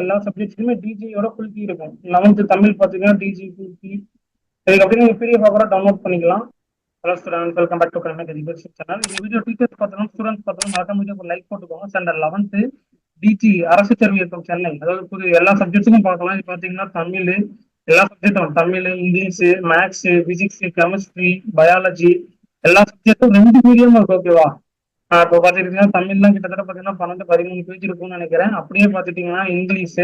எல்லா சப்ஜெக்ட்ஸுமே டிஜியோட full key இருக்கும். 11th Tamil பார்த்தீங்கன்னா டிஜி ஃபுல் கீ. இதுக்கு அப்படியே நீங்கள் பிடிஎஃப் கூட டவுன்லோட் பண்ணிக்கலாம். Hello students, welcome back to connect education channel. இந்த வீடியோ டீச்சர்ஸ் பார்த்தோம்னா ஸ்டூடெண்ட்ஸ் பார்த்தோம்னா மறக்காம வீடியோ லைக் போட்டுக்கோங்க. ஸ்டாண்டர்ட் 11th டிஜி அரசு தேர்வியக்கம் சென்னை, அதாவது புது எல்லா சப்ஜெக்ட்ஸுக்கும் பார்க்கலாம். இது பார்த்தீங்கன்னா தமிழ், எல்லா சப்ஜெக்டும் Tamil, English, maths, physics, chemistry, biology எல்லா சப்ஜெக்டும் 2 மீடியம் இருக்கு. ஓகேவா? இப்போ பார்த்துக்கிட்டீங்கன்னா தமிழ்லாம் கிட்டத்தட்ட பார்த்தீங்கன்னா 12-13 பேஜ் இருக்கும்னு நினைக்கிறேன். அப்படியே பார்த்துட்டீங்கன்னா இங்கிலீஷ்,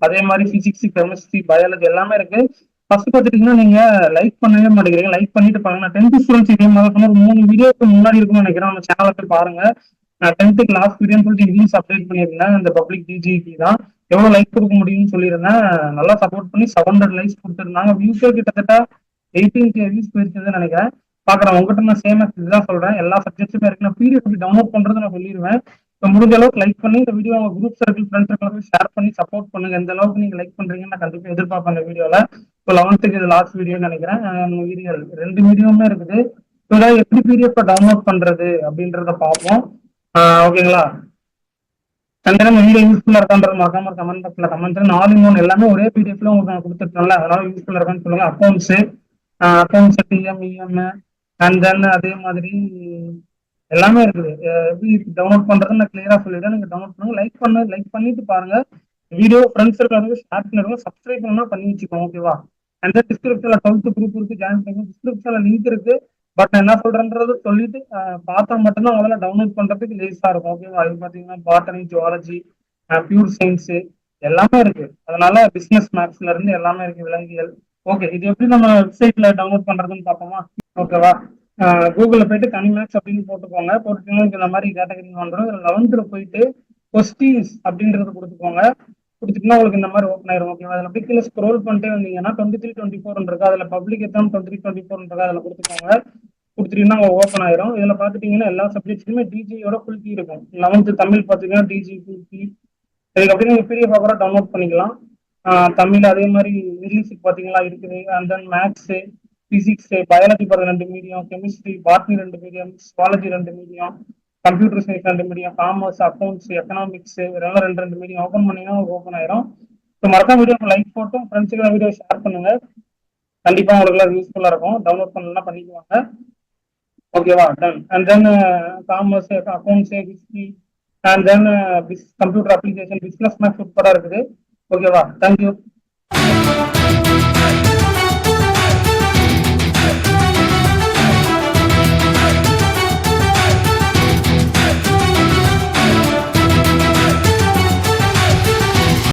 அதே மாதிரி பிசிக்ஸ், கெமிஸ்ட்ரி, பயாலஜி எல்லாமே இருக்கு. ஃபர்ஸ்ட் பார்த்துட்டீங்கன்னா நீங்க லைக் பண்ணவே மாட்டேங்கிறீங்க. லைக் பண்ணிட்டு பாருங்க. நான் 10th ஸ்டூடெண்ட்ஸ் இதே மாதிரி சொன்ன ஒரு 3 வீடியோக்கு முன்னாடி இருக்கும்னு நினைக்கிறேன். நம்ம சேனலை போய் பாருங்க. நான் 10th கிளாஸ் வீடியோன்னு சொல்லிட்டு இங்கிலீஷ் அப்டேட் பண்ணியிருந்தேன். இந்த பப்ளிக் டிஜிபி தான் எவ்வளவு லைக் கொடுக்க முடியும்னு சொல்லியிருந்தேன். நல்லா சப்போர்ட் பண்ணி 700 லைக்ஸ் கொடுத்துருந்தாங்க. வியூஸே கிட்டத்தட்ட 18K வியூஸ் போயிருக்குதுன்னு நினைக்கிறேன். பாக்குறேன் உங்ககிட்ட நான் சேம் இதுதான் சொல்றேன். எல்லா சப்ஜெக்ட்ஸுமே இருக்கு. நான் பிடிஎஃப் டவுன்லோட் பண்றது நான் சொல்லிடுவேன். இப்போ முடிஞ்ச அளவுக்கு லைக் பண்ணி இந்த வீடியோ உங்க group circle friends circle share பண்ணி சப்போர்ட் பண்ணுங்க. எந்த அளவுக்கு நீங்க லைக் பண்றீங்கன்னு நான் கண்டிப்பா எதிர்பார்ப்பேன் இந்த வீடியோல. இப்போ 11th இது லாஸ்ட் வீடியோன்னு நினைக்கிறேன். வீடியோ 2 வீடியோவுமே இருக்குது. இப்போ எப்படி பிடிஎஃப் டவுன்லோட் பண்றது அப்படின்றத பார்ப்போம். ஓகேங்களா? சந்திரன் வீடியோ யூஸ்ஃபுல்லா இருக்கான்றது மறக்காம கமெண்ட் பாக்ஸ்ல கமெண்ட். 4 எல்லாமே ஒரே பிடிஎஃப்ல உங்களுக்கு நான் கொடுத்துருக்கேன்ல, அதனால யூஸ்ஃபுல்லா இருக்கான்னு சொல்லுங்க. Accounts TM EM and then அதே மாதிரி எல்லாமே இருக்குது. எப்படி டவுன்லோட் பண்றதுன்னு நான் கிளியரா சொல்லிடுறேன். நீங்க டவுன்லோட் பண்ணுங்க. லைக் பண்ணிட்டு பாருங்க. வீடியோ ஃப்ரெண்ட்ஸ் இருக்கிறவங்க ஷேர் பண்ணிடுங்க. சப்ஸ்கிரைப் பண்ணா பண்ணி வச்சுக்கோங்க. ஓகேவா? அந்த டிஸ்கிரிப்ஷன்ல 12th குரூப் இருக்கு, ஜாயின் பண்ணுங்க. டிஸ்கிரிப்ஷன்ல லிங்க் இருக்கு. பட் நான் என்ன சொல்றேன்றது சொல்லிட்டு பார்த்தா மட்டும்தான் முதல்ல டவுன்லோட் பண்றதுக்கு லேஸா இருக்கும். ஓகேவா? இது பாத்தீங்கன்னா பாட்டனி, ஜுவாலஜி, பியூர் சயின்ஸ் எல்லாமே இருக்கு. அதனால பிசினஸ் மேத்ஸ்ல இருந்து எல்லாமே இருக்கு, விலங்கியல். ஓகே, இது எப்படி நம்ம வெப்சைட்ல டவுன்லோட் பண்றதுன்னு பார்ப்போமா? ஓகேவா? கூகுள்ல போயிட்டு கனி மேக்ஸ் அப்படின்னு போட்டுக்கோங்க. போட்டுட்டீங்கன்னா இந்த மாதிரி கேட்டகரி வந்துடும். 11th போயிட்டு கொஸ்டின்ஸ் அப்படின்றது கொடுத்துக்கோங்க. கொடுத்துட்டுனா உங்களுக்கு இந்த மாதிரி ஓப்பன் ஆயிரும். ஓகேவா? அதில் அப்படியே கீழே ஸ்க்ரோல் பண்ணிட்டே வந்தீங்கன்னா 23-24 இருக்கு. அதில் பப்ளிக் எக்ஸாம் 23-24 இருக்கு. அதில் கொடுத்துக்கோங்க. கொடுத்துட்டீங்கன்னா ஓப்பன் ஆயிரும். இதில் பார்த்துட்டீங்கன்னா எல்லா சப்ஜெக்ட்ஸுமே டிஜியோட ஃபுல் கீ இருக்கும். 11th தமிழ் பார்த்தீங்கன்னா டிஜி ஃபுல் கீ. இதுக்கு அப்படியே நீங்கள் பிடிஎஃப் கூட டவுன்லோட் பண்ணிக்கலாம். தமிழ் அதே மாதிரி இங்கிலீஷுக்கு பார்த்தீங்களா இருக்குது. And then maths, physics, biology பார்த்து 2 medium, chemistry, botany 2 medium, zoology 2 medium, computer science 2 medium, commerce, accounts, economics இதெல்லாம் 2 மீடியம் ஓப்பன் பண்ணீங்கன்னா ஓப்பன் ஆயிரும். இப்போ மறக்காம வீடியோ லைக் போட்டும் ஃப்ரெண்ட்ஸுக்கு வீடியோ ஷேர் பண்ணுங்க. கண்டிப்பா உங்களுக்கு யூஸ்ஃபுல்லா இருக்கும். டவுன்லோட் பண்ணலாம் பண்ணிக்குவாங்க. ஓகேவா? Done. And then commerce, accounts, history and then computer application, business maths உட்பட இருக்குது. ஓகேவா? தேங்க்யூ.